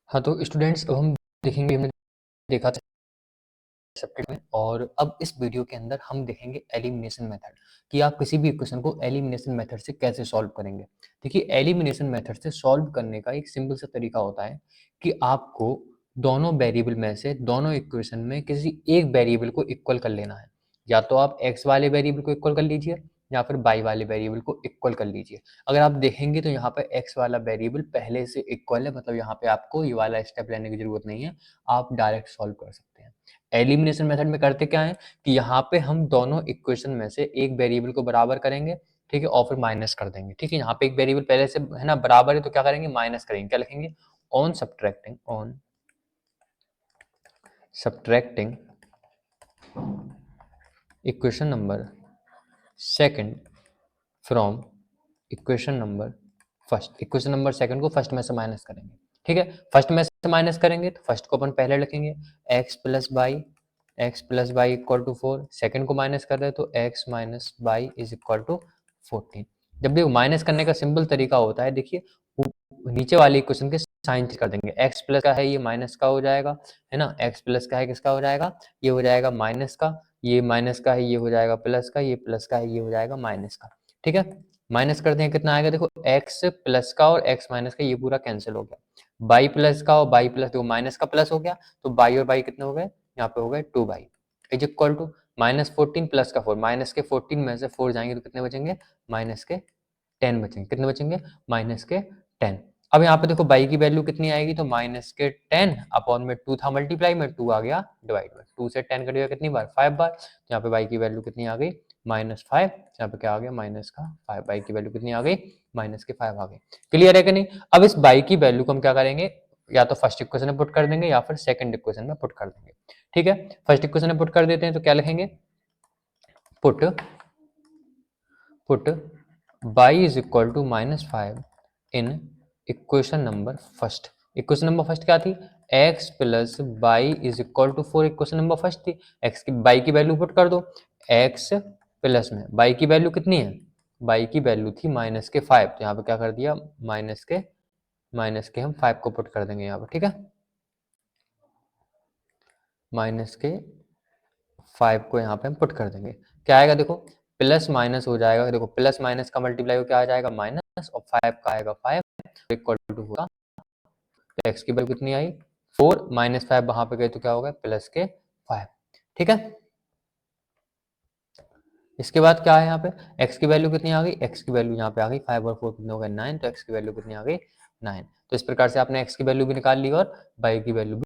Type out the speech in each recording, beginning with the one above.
हाँ, तो स्टूडेंट्स अब हम देखेंगे, हमने देखा था सब्जेक्ट में, और अब इस वीडियो के अंदर हम देखेंगे एलिमिनेशन मेथड कि आप किसी भी इक्वेशन को एलिमिनेशन मेथड से कैसे सॉल्व करेंगे। देखिए, एलिमिनेशन मेथड से सॉल्व करने का एक सिंपल सा तरीका होता है कि आपको दोनों वेरिएबल में से दोनों इक्वेशन में किसी एक वेरिएबल को इक्वल कर लेना है। या तो आप एक्स वाले वेरिएबल को इक्वल कर लीजिए या फिर वाई वाले वेरिएबल को इक्वल कर लीजिए। अगर आप देखेंगे तो यहाँ पे एक्स वाला वेरिएबल पहले से इक्वल है, मतलब यहाँ पे आपको ये वाला स्टेप लेने की जरूरत नहीं है, आप डायरेक्ट सॉल्व कर सकते हैं। एलिमिनेशन मेथड में करते क्या है कि यहाँ पे हम दोनों इक्वेशन में से एक वेरिएबल को बराबर करेंगे, ठीक है, और फिर माइनस कर देंगे। ठीक है, यहाँ पे एक वेरिएबल पहले से है ना बराबर है, तो क्या करेंगे, माइनस करेंगे। क्या लिखेंगे, on subtracting equation number second from equation number first. Equation number second को फर्स्ट में से माइनस करेंगे। ठीक है, फर्स्ट में से माइनस करेंगे तो फर्स्ट को अपन पहले लिखेंगे, x plus y equal to 4। Second को माइनस कर रहे हैं तो x minus y is equal to 14। जब भी माइनस करने का सिंपल तरीका होता है, देखिए नीचे वाले इक्वेशन के साइन कर देंगे। एक्स प्लस का है ये माइनस का हो जाएगा, है ना, एक्स प्लस का है किसका हो जाएगा, ये हो जाएगा माइनस का, ये माइनस का है ये हो जाएगा प्लस का, ये प्लस का है ये हो जाएगा माइनस का। ठीक है, माइनस करते हैं कितना आएगा, देखो एक्स प्लस का और एक्स माइनस का ये पूरा कैंसिल हो गया। बाई प्लस का और बाई प्लस, देखो माइनस का प्लस हो गया तो बाई और बाई कितने हो गए, यहाँ पे हो गए 2 y is equal to -14 plus का 4। माइनस के 14 में से 4 जाएंगे तो कितने बचेंगे, माइनस के 10 बचेंगे। कितने बचेंगे, माइनस के 10। अब यहाँ पे देखो बाई की वैल्यू कितनी आएगी, तो माइनस के 10 अपॉन में 2 था मल्टीप्लाई में, 2 आ गया डिवाइड में। 2 से 10 कटेगा कितनी बार, 5 बार। तो यहाँ पे बाई की वैल्यू कितनी आ गई, -5। यहाँ पे क्या आ गया, माइनस का 5। बाई की वैल्यू कितनी आ गई, माइनस के 5 आ गई। क्लियर है कि नहीं। अब इस बाई की वैल्यू को हम क्या करेंगे, या तो फर्स्ट इक्वेशन में पुट कर देंगे या फिर सेकंड इक्वेशन में पुट कर देंगे। ठीक है, फर्स्ट इक्वेशन में पुट कर देते हैं तो क्या लिखेंगे, put y is equal to -5 in equation number first. Equation number first क्या थी, x plus y is equal to 4। Equation number first थी, x की बाई की वैल्यू पुट कर दो। x प्लस में बाई की वैल्यू कितनी है, बाई की वैल्यू थी -5, तो यहाँ पे क्या कर दिया, माइनस के हम 5 को पुट कर देंगे यहाँ पे। ठीक है, -5 को यहाँ पे हम पुट कर देंगे। क्या आएगा, देखो प्लस माइनस हो जाएगा, देखो प्लस माइनस का मल्टीप्लाई क्या आ जाएगा, माइनस, और 5 का आएगा 5 इक्वल टू होगा, एक्स की वैल्यू कितनी आई 4, -5 वहां पे गए तो क्या होगा, प्लस के 5। ठीक है, इसके बाद क्या है, यहाँ पे x की वैल्यू कितनी आ गई, x की वैल्यू यहाँ पे आ गई 5 और 4 कितने हो गए 9, तो x की वैल्यू कितनी आ गई 9। तो इस प्रकार से आपने x की वैल्यू भी निकाल ली और y की वैल्यू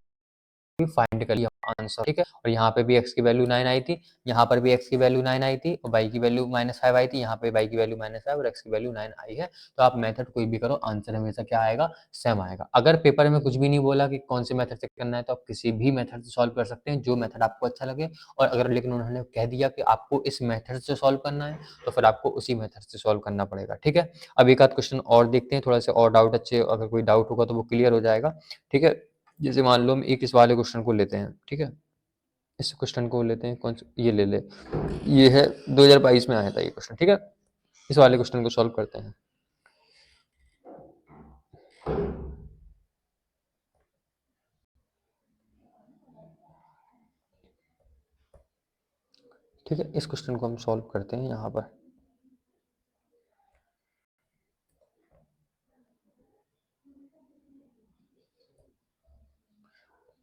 फाइंड कर लिया आंसर। ठीक है, और यहाँ पे भी x की वैल्यू 9 आई थी, यहाँ पर भी x की वैल्यू 9 आई थी, और y की वैल्यू -5 आई थी, यहाँ पे y की वैल्यू -5 और x की वैल्यू 9 आई है। तो आप मेथड कोई भी करो, आंसर हमेशा क्या आएगा, सेम आएगा। अगर पेपर में कुछ भी नहीं बोला कि कौन से मेथड से करना है, तो आप किसी भी मेथड से सॉल्व कर सकते हैं, जो मेथड आपको अच्छा लगे। और अगर लेकिन उन्होंने कह दिया कि आपको इस मेथड से सॉल्व करना है, तो फिर आपको उसी मेथड से सॉल्व करना पड़ेगा। ठीक है, अब एक आध क्वेश्चन और देखते हैं, थोड़ा सा और डाउट अच्छे, अगर कोई डाउट होगा तो वो क्लियर हो जाएगा। ठीक है, जैसे मान लो हम एक इस वाले क्वेश्चन को लेते हैं। ठीक है, इस क्वेश्चन को लेते हैं, कौन ये ले ले, ये है 2022 में आया था ये क्वेश्चन। ठीक है, इस वाले क्वेश्चन को सॉल्व करते हैं। ठीक है, इस क्वेश्चन को हम सॉल्व करते हैं यहाँ पर।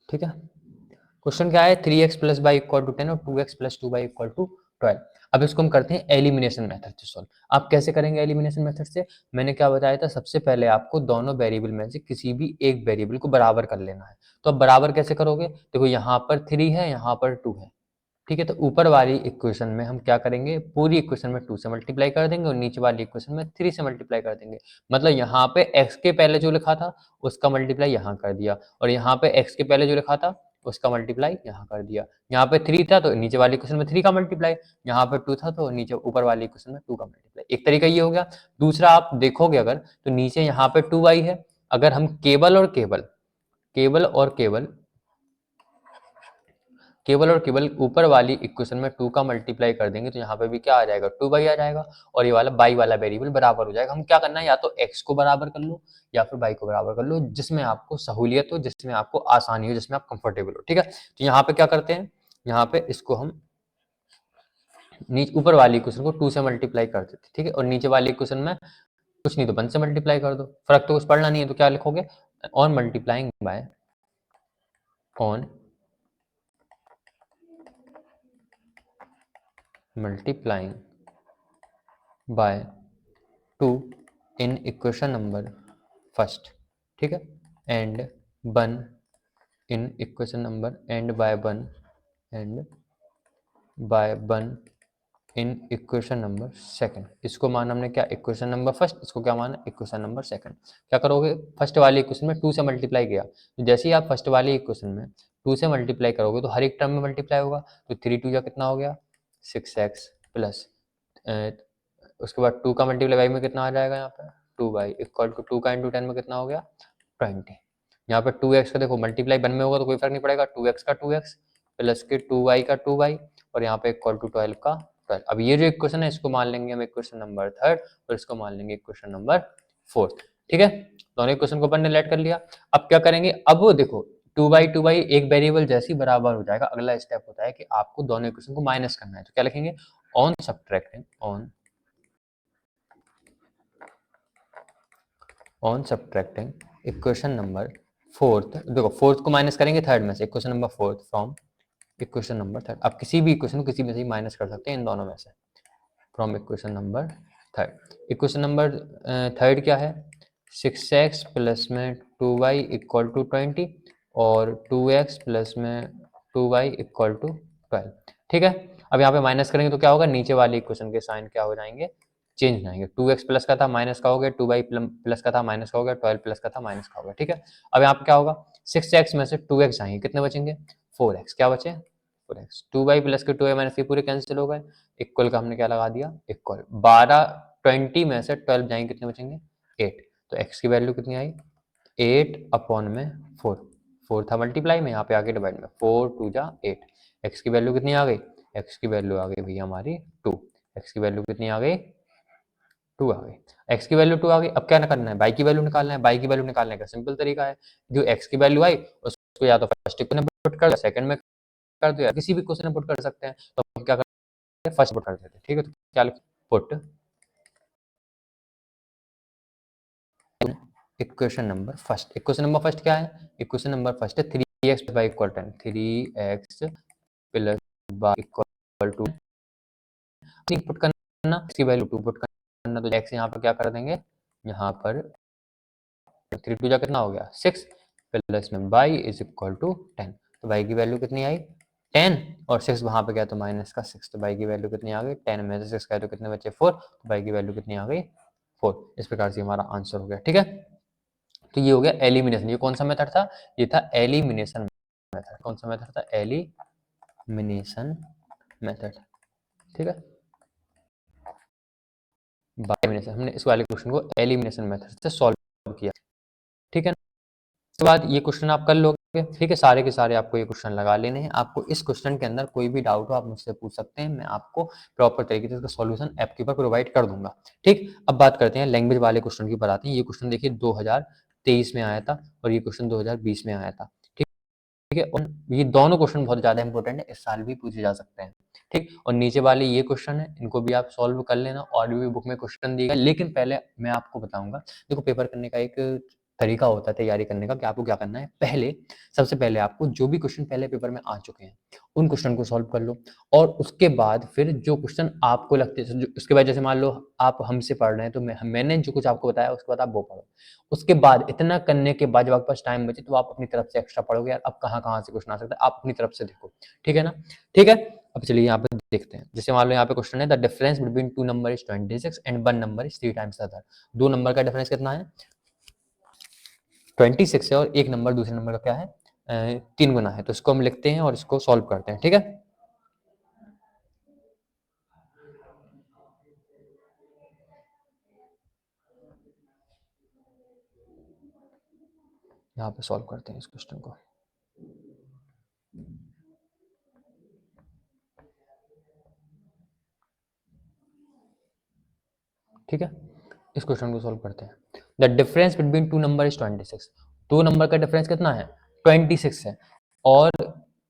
ठीक है, क्वेश्चन क्या है, 3x plus y equal to 10 और 2x plus 2 by equal to 12। अब इसको हम करते हैं एलिमिनेशन मेथड से सॉल्व। आप कैसे करेंगे एलिमिनेशन मेथड से, मैंने क्या बताया था, सबसे पहले आपको दोनों वेरिएबल में से किसी भी एक वेरिएबल को बराबर कर लेना है। तो अब बराबर कैसे करोगे, देखो यहाँ पर 3 है, यहाँ पर 2 है। ठीक है, तो ऊपर वाली इक्वेशन में हम क्या करेंगे, पूरी इक्वेशन में 2 से मल्टीप्लाई कर देंगे और नीचे वाली इक्वेशन में 3 से मल्टीप्लाई कर देंगे। मतलब यहाँ पे x के पहले जो लिखा था उसका मल्टीप्लाई यहाँ कर दिया, और यहाँ पे x के पहले जो लिखा था उसका मल्टीप्लाई यहाँ कर दिया। यहाँ पे 3 था तो नीचे वाली इक्वेशन में 3 का मल्टीप्लाई, यहाँ पे 2 था तो नीचे ऊपर वाली इक्वेशन में 2 का मल्टीप्लाई। एक तरीका ये हो गया। दूसरा आप देखोगे अगर तो नीचे यहाँ पे 2y है, अगर हम केवल केवल और केवल ऊपर वाली इक्वेशन में 2 का मल्टीप्लाई कर देंगे तो यहाँ पे भी क्या आ जाएगा, 2y आ जाएगा, और ये वाला y वाला वेरिएबल बराबर हो जाएगा। हम क्या करना है, या तो x को बराबर कर लो या फिर y को बराबर कर लो, जिसमें आपको सहूलियत हो, जिसमें आपको आसानी हो, जिसमें आप कंफर्टेबल हो। ठीक है, तो यहाँ पे क्या करते हैं, यहाँ पे इसको हम नीचे ऊपर वाली इक्वेशन को 2 से मल्टीप्लाई कर देते हैं। ठीक है, और नीचे वाली इक्वेशन में कुछ नहीं तो 1 से मल्टीप्लाई कर दो, फर्क तो कुछ पड़ना नहीं है, तो क्या लिखोगे, on multiplying by on multiplying by 2 in equation number first. ठीक है, and 1 in equation number and by 1 and by 1 in equation number second. इसको माना हमने क्या, इक्वेशन नंबर फर्स्ट, इसको क्या माना, इक्वेशन नंबर सेकंड। क्या करोगे, फर्स्ट वाली इक्वेशन में 2 से मल्टीप्लाई किया, तो जैसे ही आप फर्स्ट वाली इक्वेशन में 2 से मल्टीप्लाई करोगे तो हर एक टर्म में मल्टीप्लाई होगा, तो 3 2 कितना हो गया, 6x प्लस उसके बाद 2 का मल्टीप्लाई वाई में कितना आ जाएगा, यहाँ पे 2y इक्वल टू 2 का इंटू 10 में कितना हो गया 20। यहाँ पे 2x का देखो मल्टीप्लाई 1 में होगा तो कोई फर्क नहीं पड़ेगा, 2x का 2x प्लस के 2y का 2y, और यहाँ पे इक्वल टू 12 का 12। अब ये जो इक्वेशन है इसको मान लेंगे हम इक्वेशन नंबर थर्ड, और इसको मान लेंगे इक्वेशन नंबर फोर्थ। ठीक है, दोनों इक्वेशन को अपन ने लेट कर लिया। अब क्या करेंगे, अब वो देखो 2 बाई एक वेरिएबल जैसे ही बराबर हो जाएगा, अगला स्टेप होता है कि आपको दोनों इक्वेशन को माइनस करना है। तो क्या लिखेंगे, on subtracting on subtracting equation number fourth, देखो फोर्थ को माइनस करेंगे थर्ड में से, equation number fourth from equation number third. आप किसी भी इक्वेशन को किसी में से माइनस कर सकते हैं, इन दोनों में से, from equation number third. Equation number third क्या है, 6x प्लस में 2y इक्वल टू 20 और 2x प्लस में 2y इक्वल टू 12। ठीक है, अब यहाँ पे माइनस करेंगे तो क्या होगा, नीचे वाली इक्वेशन के साइन क्या हो जाएंगे, चेंज हो जाएंगे। 2x प्लस का था माइनस का हो गया, 2y प्लस का था माइनस का हो गया, 12 प्लस का था माइनस का हो गया। ठीक है, अब यहाँ पे क्या होगा, 6x में से 2x आएंगे, कितने बचेंगे 4x, क्या बचे 4x, 2y प्लस के 2y माइनस के पूरे कैंसिल हो गए, इक्वल का हमने क्या लगा दिया, इक्वल 12 20 में से 12 जाएंगे, कितने बचेंगे 8। तो x की वैल्यू कितनी आई, 8 अपॉन में 4, 4 था मल्टीप्लाई में, यहाँ पे आगे डिवाइड में, 4 2 जा 8। x की वैल्यू कितनी आ गई, x की वैल्यू आ गई भैया हमारी 2। x की वैल्यू कितनी आ गई, 2 आ गई। x की वैल्यू 2 आ गई, अब क्या करना है, y की वैल्यू निकालना है। y की वैल्यू निकालने का सिंपल तरीका है, जो x की वैल्यू आई उसको या तो फर्स्ट इक्वेशन में पुट कर दो, सेकंड में कर दो, या किसी भी क्वेश्चन में पुट कर सकते हैं। तो हम क्या करते हैं, फर्स्ट पुट कर देते हैं। ठीक है, तो क्या put equation number first, equation number first क्या है, इक्वेशन नंबर फर्स्ट है 3x y equal 10, 3x plus y equal to put करना, इसकी वैल्यू 2 पुट करना, तो x यहाँ पर क्या कर देंगे, यहाँ पर 3 2 जा कितना हो गया 6 प्लस में y इज इक्वल टू 10। तो y की वैल्यू कितनी आई 10, और 6 वहां पे गया तो माइनस का 6, तो y की वैल्यू कितनी आ गई 10 में से 6 गया तो कितने बचे 4, तो y की वैल्यू कितनी आ गई 4। इस प्रकार से हमारा आंसर हो गया। ठीक है, तो ये हो गया एलिमिनेशन। ये कौन सा मेथड था, ये था एलिमिनेशन मेथड। कौन सा मेथड था, एलिमिनेशन मेथड। ठीक है, बाय एलिमिनेशन, हमने इस वाले क्वेश्चन को एलिमिनेशन मेथड से सॉल्व किया। ठीक है, उसके बाद ये क्वेश्चन आप कर लोगे। ठीक है, सारे के सारे आपको ये क्वेश्चन लगा लेने हैं। आपको इस क्वेश्चन के अंदर कोई भी डाउट हो आप मुझसे पूछ सकते हैं, मैं आपको प्रॉपर तरीके से इसका सॉल्यूशन ऐप के ऊपर प्रोवाइड कर दूंगा। ठीक, अब बात करते हैं लैंग्वेज वाले क्वेश्चन की ऊपर आते हैं। ये क्वेश्चन देखिए 2023 में आया था और ये क्वेश्चन 2020 में आया था। ठीक है, और ये दोनों क्वेश्चन बहुत ज्यादा इंपॉर्टेंट है, इस साल भी पूछे जा सकते हैं। ठीक, और नीचे वाले ये क्वेश्चन है, इनको भी आप सॉल्व कर लेना, और भी बुक में क्वेश्चन दिए गए। लेकिन पहले मैं आपको बताऊंगा, देखो पेपर करने का एक तरीका होता है तैयारी करने का, कि आपको क्या करना है, पहले सबसे पहले आपको जो भी क्वेश्चन पहले पेपर में आ चुके हैं उन क्वेश्चन को सॉल्व कर लो, और उसके बाद फिर जो क्वेश्चन आपको लगते हैं, उसके बाद जैसे मान लो आप हमसे पढ़ रहे हैं, तो मैंने जो कुछ आपको बताया उसके बाद आप वो पढ़ो। उसके बाद इतना करने के बाद जब आपके पास टाइम बचे तो आप अपनी तरफ से एक्स्ट्रा पढ़ोगे, यार अब कहाँ कहाँ से क्वेश्चन आ सकता है, आप अपनी तरफ से देखो। ठीक है ना, ठीक है। अब चलिए यहाँ पे देखते हैं, जैसे मान लो यहाँ पे क्वेश्चन है, the difference between 2 number is 26 and 1 number is 3 times other. दो नंबर का डिफरेंस कितना है 26 है, और एक नंबर दूसरे नंबर का क्या है 3 गुना है। तो इसको हम लिखते हैं और इसको सॉल्व करते हैं। ठीक है, यहाँ पे सॉल्व करते हैं इस क्वेश्चन को। ठीक है, इस क्वेश्चन को सॉल्व करते हैं। The difference between two number is 26। दो नंबर का डिफरेंस कितना है? 26 है, और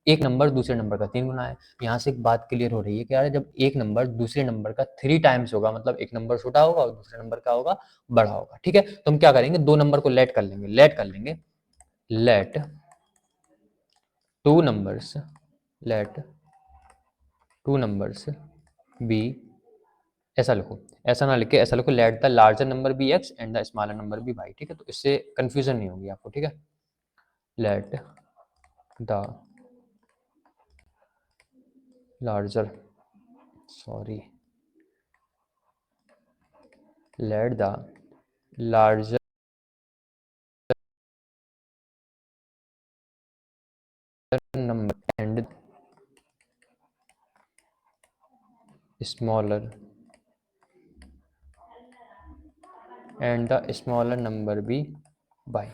एक नंबर दूसरे नंबर का 3 गुना है। यहाँ से एक बात क्लियर हो रही है कि यार जब एक नंबर दूसरे नंबर का 3 टाइम्स होगा, मतलब एक नंबर छोटा होगा और दूसरे नंबर का होगा बड़ा होगा। ठीक है, तो हम क्या करेंगे, दो नंबर को लेट कर लेंगे, let two numbers let two numbers be, ऐसा लिखो, ऐसा ना लिखे, ऐसा लिखो, let the larger number be x and the smaller number be y. ठीक है, तो इससे कंफ्यूजन नहीं होगी आपको। ठीक है, let the larger sorry let the larger number smaller and the smaller number be y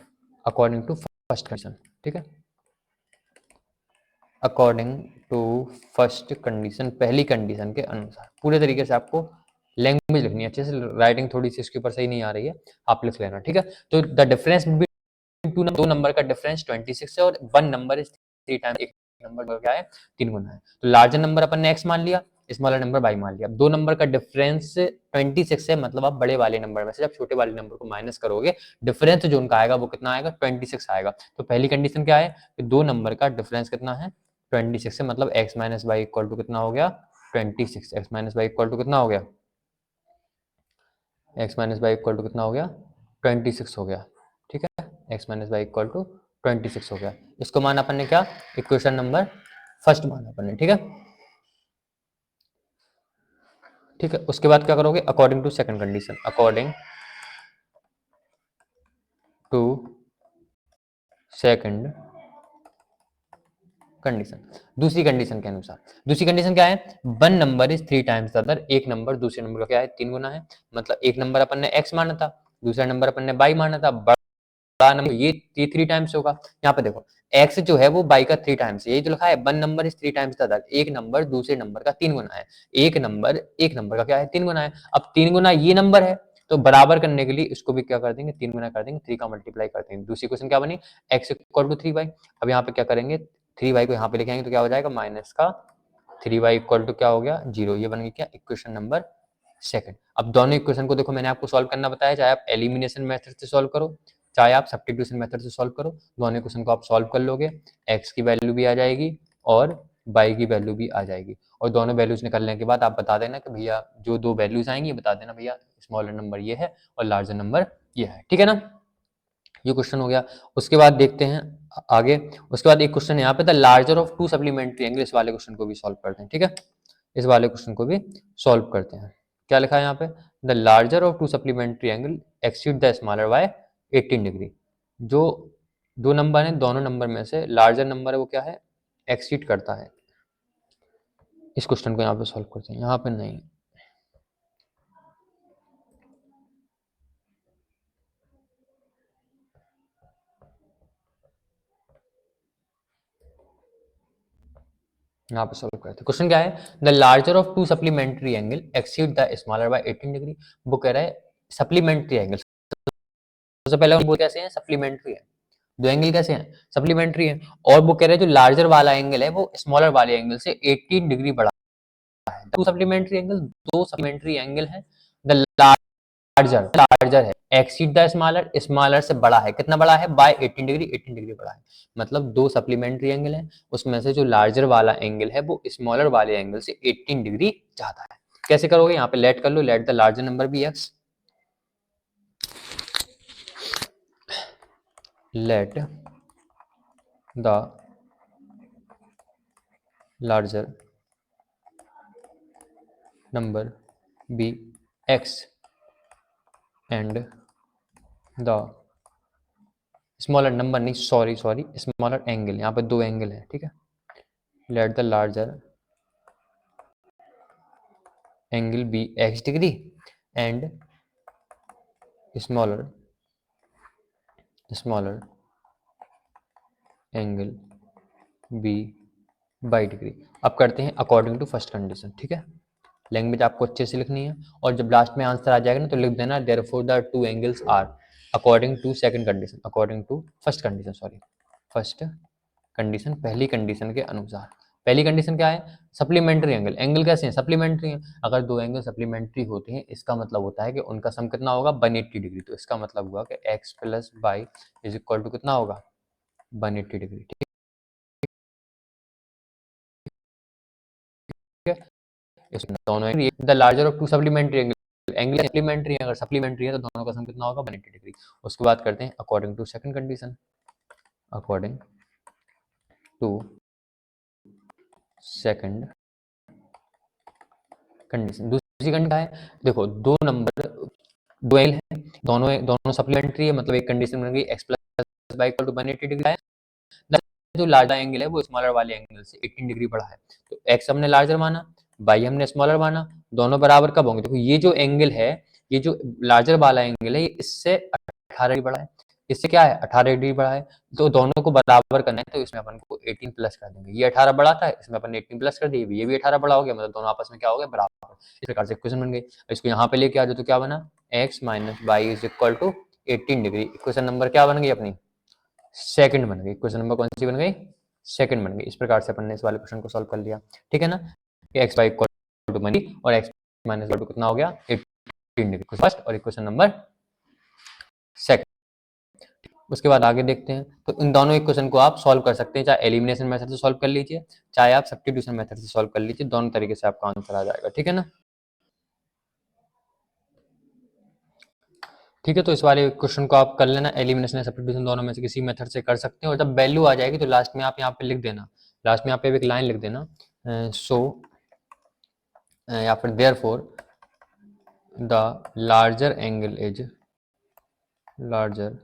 according to first condition. ठीक है, अकॉर्डिंग टू फर्स्ट कंडीशन, पहली कंडीशन के अनुसार। पूरे तरीके से आपको लैंग्वेज लिखनी है अच्छे से, राइटिंग थोड़ी सी इसके ऊपर सही नहीं आ रही है, आप लिख लेना। ठीक है, तो द डिफरेंस बिटवीन दो नंबर का डिफरेंस 26 है, और वन नंबर इज 3 टाइम्स, एक नंबर क्या है 3 गुना है। तो लार्जर नंबर अपन ने एक्स मान लिया, स्मॉलर नंबर बाई मान लिया। दो नंबर का डिफरेंस 26 है, मतलब आप बड़े वाले नंबर में से जब छोटे वाले नंबर को माइनस करोगे, डिफरेंस जो उनका आएगा वो कितना आएगा, 26 आएगा। तो पहली कंडीशन क्या है कि दो नंबर का डिफरेंस कितना है, 26 है, मतलब x minus y equal to कितना हो गया, 26। x minus y equal to कितना हो गया, x minus y equal to कितना हो गया, 26 हो गया। ठीक है, x minus y equal to 26 हो गया। इसको माना अपन ने क्या, इक्वेशन नंबर फर्स्ट माना अपन ने। ठीक है, ठीक है, उसके बाद क्या करोगे, according to second condition, according to second condition, दूसरी कंडीशन के अनुसार। दूसरी कंडीशन क्या है, one number is 3 times the other, एक नंबर दूसरे नंबर का क्या है 3 गुना है। मतलब एक नंबर अपन ने x माना था, दूसरा नंबर अपन ने y माना था, बड़ा नंबर ये 3 टाइम्स होगा। यहाँ पे देखो x जो है वो y का 3 टाइम्स है, यही तो लिखा है, one number is 3 times the other, एक नंबर दूसरे नंबर का 3 गुना है। एक नंबर का क्या है 3 गुना है। अब 3 गुना ये नंबर है, तो बराबर करने के लिए इसको भी क्या कर देंगे, 3 गुना कर देंगे, 3 का मल्टीप्लाई कर देंगे। दूसरी क्वेश्चन क्या बनी, x इक्वल टू 3y। अब यहाँ पे क्या करेंगे, 3y को यहाँ पे लेके आएंगे तो क्या हो जाएगा, माइनस का 3y इक्वल टू क्या हो गया, 0। ये बन गई क्या, इक्वेशन नंबर सेकंड। अब दोनों इक्वेशन को देखो, मैंने आपको सॉल्व करना बताया, चाहे आप एलिमिनेशन मेथड से सॉल्व करो, चाहे आप सब्स्टिट्यूशन मेथड से सॉल्व करो, दोनों इक्वेशन को आप सॉल्व कर लोगे, x की वैल्यू भी आ जाएगी और y की वैल्यू भी आ जाएगी। और दोनों वैल्यूज निकलने के बाद आप बता देना कि भैया जो दो वैल्यूज आएंगी, बता देना भैया स्मॉलर नंबर ये है और लार्जर नंबर ये है। ठीक है ना, ये क्वेश्चन हो गया। उसके बाद देखते हैं आगे। उसके बाद एक क्वेश्चन यहाँ पे, the larger of two supplementary angle, इस वाले क्वेश्चन को भी सॉल्व करते हैं। ठीक है, इस वाले क्वेश्चन को भी सॉल्व करते हैं। क्या लिखा है यहाँ पे, the larger of two supplementary angle exceed the smaller by 18 degree. जो दो नंबर है, दोनों नंबर में से लार्जर नंबर है वो क्या है, एक्सीड करता है। इस क्वेश्चन को यहाँ पे सॉल्व करते हैं, यहाँ पे नहीं, यहाँ पे सॉल्व करते हैं। क्वेश्चन क्या है, the larger of two supplementary angle exceed the smaller by 18 degree. वो कह रहा है सप्लीमेंट्री एंगल, सबसे पहले वो कैसे हैं, सप्लीमेंट्री है, दो एंगल कैसे हैं, सप्लीमेंट्री है। और वो कह रहे हैं जो लार्जर वाला एंगल है वो स्मॉलर वाले एंगल से 18 डिग्री बड़ा है। टू सप्लीमेंट्री एंगल, दो सप्लीमेंट्री एंगल है, द लार्जर लार्जर है, एक्सीड द स्मॉलर, स्मॉलर से बड़ा है, कितना बड़ा है, बाय 18 डिग्री, 18 डिग्री बड़ा है। मतलब दो सप्लीमेंट्री एंगल है, उसमें से जो लार्जर वाला एंगल है वो स्मॉलर वाले एंगल से 18 डिग्री ज्यादा है। कैसे करोगे, यहाँ पे लेट कर लो, let the larger number be x, let the larger number be x and the smaller number, नहीं सॉरी स्मॉलर एंगल, यहाँ पे दो एंगल है। ठीक है, let the larger angle be x degree and smaller smaller angle be y degree. अब करते हैं अकॉर्डिंग टू फर्स्ट कंडीशन। ठीक है, लैंग्वेज आपको अच्छे से लिखनी है, और जब लास्ट में आंसर आ जाएगा ना तो लिख देना therefore the two angles are according to second condition, according to first condition, sorry first condition, पहली कंडीशन के अनुसार। पहली कंडीशन क्या है? Supplementary angle. एंगल कैसे हैं? सप्लीमेंट्री हैं। अगर दो एंगल सप्लीमेंट्री होते हैं इसका मतलब होता है कि उनका सम कितना होगा? 180 डिग्री। तो इसका मतलब हुआ कि x plus y is equal to कितना होगा? 180 डिग्री। ठीक है, इसमें दोनों the larger of two supplementary angle, angle supplementary है, अगर सप्लीमेंट्री है तो दोनों का सम कितना होगा? 180 डिग्री। उसके बाद करते हैं according to second condition, according to second condition. दूसरी कंडीशन क्या है? देखो दो नंबर, दो एंगल है, दोनों दोनों सप्लीमेंट्री है, मतलब एक कंडीशन बन गई x plus y equal to 180 degree है, जो लार्जर एंगल है वो स्मॉलर वाले एंगल से 18 डिग्री बड़ा है। तो x हमने लार्जर माना, y हमने स्मॉलर माना, दोनों बराबर कब होंगे? देखो ये जो एंगल है, ये जो लार्जर वाला एंगल है, ये इससे 18 डिग्री बड़ा है, इससे क्या है? 18 डिग्री बड़ा है। तो दोनों को बराबर करना है तो इसमें अपन को 18 प्लस कर देंगे। ये 18 बड़ा था, इसमें अपन ने 18 प्लस कर दिया, ये भी 18 बड़ा हो गया, मतलब दोनों आपस में क्या हो गया? बराबर। इस प्रकार से इक्वेशन बन गई। इसको यहाँ पे लेके आ जाओ तो क्या बना? x minus y is equal to 18 degree. Equation number क्या बन गई अपनी? सेकंड बन गई। क्वेश्चन नंबर कौन सी बन गई? सेकंड बन गई। इस प्रकार से अपन ने इस वाले क्वेश्चन को सॉल्व कर लिया। ठीक है ना, कि एक्स वाई इक्वल टू मनी और एक्स माइनस इक्वल टू कितना हो गया? 18 डिग्री। फर्स्ट और इक्वेशन नंबर सेकंड। उसके बाद आगे देखते हैं। तो इन दोनों इक्वेशन को आप सॉल्व कर सकते हैं, चाहे एलिमिनेशन मेथड से सॉल्व कर लीजिए, चाहे आप सब्स्टिट्यूशन मेथड से सॉल्व कर लीजिए, दोनों तरीके से आपका आंसर आ जाएगा। ठीक है ना। ठीक है, तो इस वाले क्वेश्चन को आप कर लेना, एलिमिनेशन या सब्स्टिट्यूशन दोनों में से किसी मेथड से कर सकते हैं। और जब वैल्यू आ जाएगी तो लास्ट में आप यहाँ पे लिख देना, लास्ट में यहाँ पे एक लाइन लिख देना, सो या फिर therefore the larger angle is larger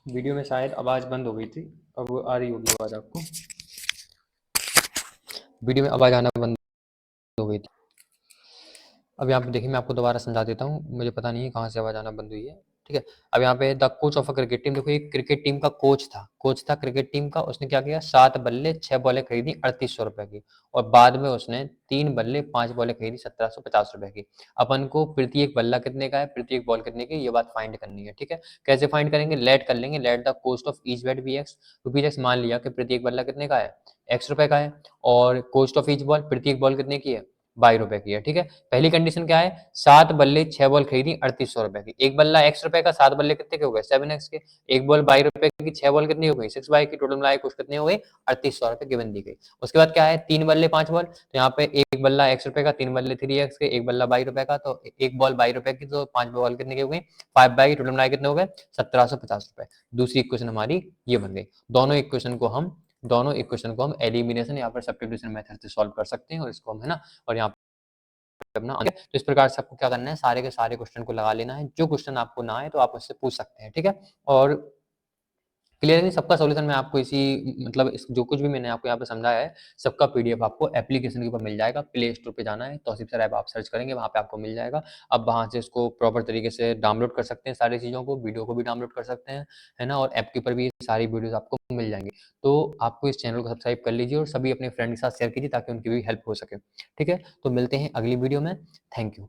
video में शायद आवाज़ बंद हो गई थी, अब आ रही होगी आवाज़ आपको। वीडियो में आवाज़ आना बंद हो गई थी। अब यहाँ पे देखिए मैं आपको दोबारा समझा देता हूँ, मुझे पता नहीं है कहाँ से आवाज़ आना बंद हुई है, ठीक है। अब यहाँ पे the coach of a cricket team, देखो एक क्रिकेट टीम का कोच था क्रिकेट टीम का, उसने क्या किया 7 बल्ले 6 बॉलें खरीदी 3800 रुपए की, और बाद में उसने 3 बल्ले 5 बॉलें खरीदी 1750 रुपए की। अपन को प्रत्येक बल्ला कितने का है, प्रत्येक बॉल कितने की, ये बात फाइंड करनी है, ठीक है। कैसे फाइंड करेंगे, लेट कर लेंगे, let the cost of each bat be x, rupees x, मान लिया कि प्रत्येक बल्ला कितने का है, एक्स रुपए का है, और कॉस्ट ऑफ ईच बॉल, प्रत्येक बॉल कितने की है, 22 रुपए की है, ठीक है। पहली कंडीशन क्या है, 7 बल्ले 6 बॉल खरीदी 3800 रुपए की, एक बल्ला एक्स रुपए का, 7 बल्ले कितने के हो गए 7x के, एक बॉल 22 रुपए की, 6 बॉल कितनी हो गई 6 बाई की, टोटल मिलाए कुछ कितने हो गए 3800 रुपए गिवन दी गई। उसके बाद क्या है, 3 बल्ले 5 बॉल, तो यहाँ पे एक बल्ला एक्स रुपए का, 3 बल्ले 3x के, एक बल्ला 22 रुपए का, तो एक बॉल 22 रुपए की, तो 5 बॉल कितने की हो गई 5 बाई, टोटल मिलाए कितने हो गए 1750 रुपए। दूसरी इक्वेशन हमारी ये बन गई। दोनों इक्वेशन को हम एलिमिनेशन या फिर सब्स्टिट्यूशन मेथड से सॉल्व कर सकते हैं, और इसको हम है ना, और यहाँ करना, तो इस प्रकार से आपको क्या करना है, सारे के सारे क्वेश्चन को लगा लेना है, जो क्वेश्चन आपको ना आए तो आप उससे पूछ सकते हैं, ठीक है। और क्लियर है नहीं, सबका सॉल्यूशन मैं आपको इसी मतलब जो कुछ भी मैंने आपको यहाँ पे समझाया है, सबका पीडीएफ आपको एप्लीकेशन के ऊपर मिल जाएगा। प्ले स्टोर पे जाना है, तौसीफ सर ऐप आप सर्च करेंगे, वहाँ पे आपको मिल जाएगा। अब वहाँ से इसको प्रॉपर तरीके से डाउनलोड कर सकते हैं, सारी चीज़ों को, वीडियो को भी डाउनलोड कर सकते हैं, है ना, और ऐप के ऊपर भी सारी वीडियोज आपको मिल जाएंगी। तो आपको इस चैनल को सब्सक्राइब कर लीजिए और सभी अपने फ्रेंड के साथ शेयर कीजिए, ताकि उनकी भी हेल्प हो सके, ठीक है। तो मिलते हैं अगली वीडियो में, थैंक यू।